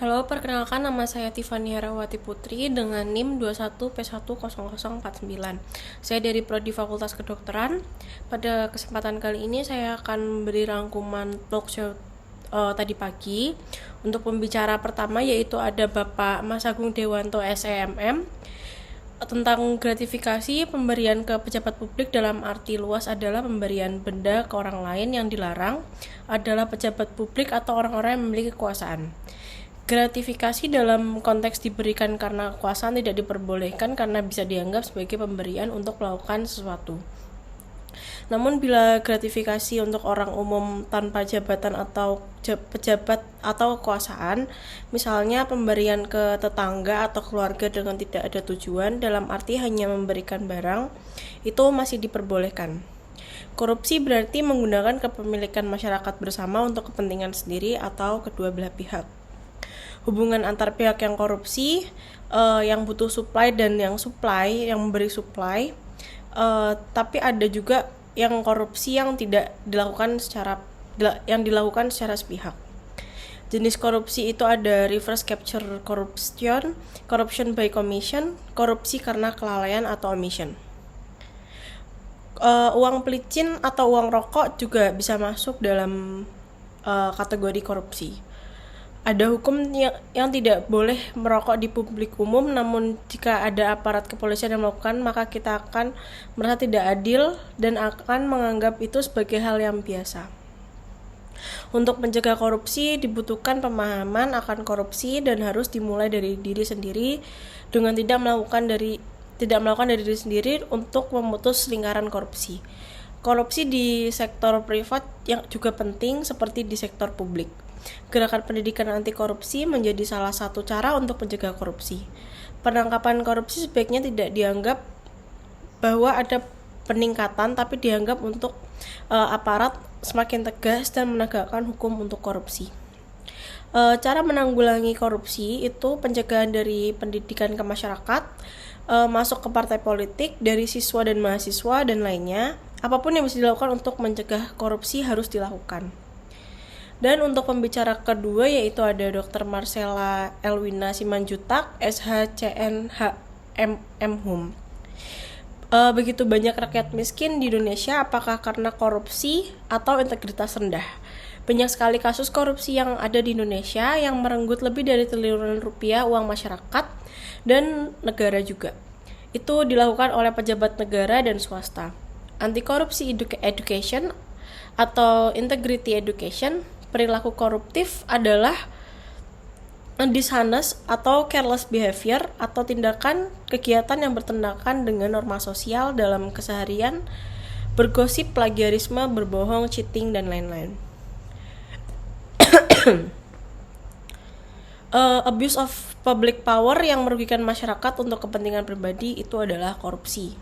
Halo, perkenalkan nama saya Tiffany Herawati Putri dengan NIM 21P10049. Saya dari Prodi Fakultas Kedokteran. Pada kesempatan kali ini saya akan beri rangkuman talk show tadi pagi. Untuk pembicara pertama yaitu ada Bapak Mas Agung Dewanto SEMM tentang gratifikasi pemberian ke pejabat publik dalam arti luas adalah pemberian benda ke orang lain yang dilarang adalah pejabat publik atau orang-orang yang memiliki kekuasaan. Gratifikasi dalam konteks diberikan karena kekuasaan tidak diperbolehkan karena bisa dianggap sebagai pemberian untuk melakukan sesuatu. Namun bila gratifikasi untuk orang umum tanpa jabatan atau pejabat atau kekuasaan, misalnya pemberian ke tetangga atau keluarga dengan tidak ada tujuan dalam arti hanya memberikan barang, itu masih diperbolehkan. Korupsi berarti menggunakan kepemilikan masyarakat bersama untuk kepentingan sendiri atau kedua belah pihak. Hubungan antar pihak yang korupsi, yang butuh supply dan yang memberi supply, tapi ada juga yang korupsi yang tidak dilakukan secara sepihak. Jenis korupsi itu ada reverse capture corruption, corruption by commission, korupsi karena kelalaian atau omission. Uang pelicin atau uang rokok juga bisa masuk dalam kategori korupsi. Ada hukum yang tidak boleh merokok di publik umum, namun jika ada aparat kepolisian yang melakukan, maka kita akan merasa tidak adil dan akan menganggap itu sebagai hal yang biasa. Untuk mencegah korupsi dibutuhkan pemahaman akan korupsi dan harus dimulai dari diri sendiri dengan tidak melakukan dari diri sendiri untuk memutus lingkaran korupsi. Korupsi di sektor privat yang juga penting seperti di sektor publik. Gerakan pendidikan anti korupsi menjadi salah satu cara untuk mencegah korupsi. Penangkapan korupsi sebaiknya tidak dianggap bahwa ada peningkatan, tapi dianggap untuk aparat semakin tegas dan menegakkan hukum untuk korupsi. Cara menanggulangi korupsi itu pencegahan dari pendidikan ke masyarakat, masuk ke partai politik, dari siswa dan mahasiswa dan lainnya. Apapun yang bisa dilakukan untuk mencegah korupsi harus dilakukan. Dan untuk pembicara kedua yaitu ada Dr. Marcella Elwina Simanjutak, SHCNHMM. Begitu banyak rakyat miskin di Indonesia, apakah karena korupsi atau integritas rendah? Banyak sekali kasus korupsi yang ada di Indonesia yang merenggut lebih dari triliunan rupiah uang masyarakat dan negara juga. Itu dilakukan oleh pejabat negara dan swasta. Anti-korupsi education atau integrity education. Perilaku koruptif adalah dishonest atau careless behavior atau tindakan kegiatan yang bertentangan dengan norma sosial dalam keseharian, bergosip, plagiarisme, berbohong, cheating, dan lain-lain. Abuse of public power yang merugikan masyarakat untuk kepentingan pribadi itu adalah korupsi.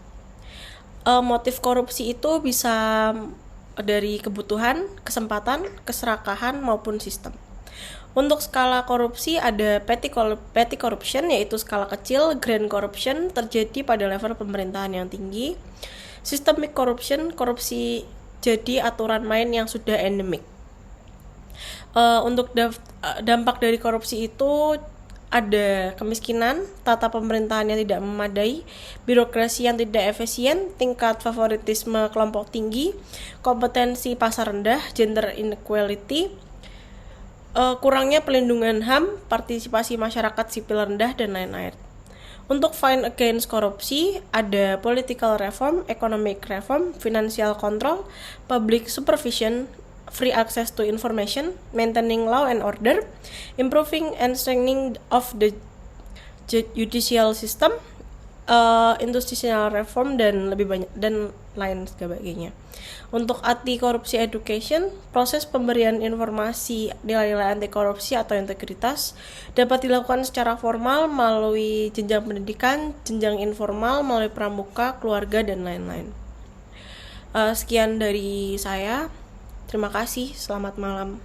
Motif korupsi itu bisa dari kebutuhan, kesempatan, keserakahan, maupun sistem. Untuk skala korupsi ada petty corruption yaitu skala kecil, grand corruption terjadi pada level pemerintahan yang tinggi, systemic corruption, korupsi jadi aturan main yang sudah endemik. Untuk dampak dari korupsi itu ada kemiskinan, tata pemerintahan yang tidak memadai, birokrasi yang tidak efisien, tingkat favoritisme kelompok tinggi, kompetensi pasar rendah, gender inequality, kurangnya pelindungan HAM, partisipasi masyarakat sipil rendah, dan lain-lain. Untuk fight against korupsi ada political reform, economic reform, financial control, public supervision, free access to information, maintaining law and order, improving and strengthening of the judicial system, institutional reform, dan lebih banyak dan lain sebagainya. Untuk anti korupsi education, proses pemberian informasi nilai-nilai anti korupsi atau integritas dapat dilakukan secara formal melalui jenjang pendidikan, jenjang informal melalui pramuka, keluarga, dan lain-lain. Sekian dari saya. Terima kasih, selamat malam.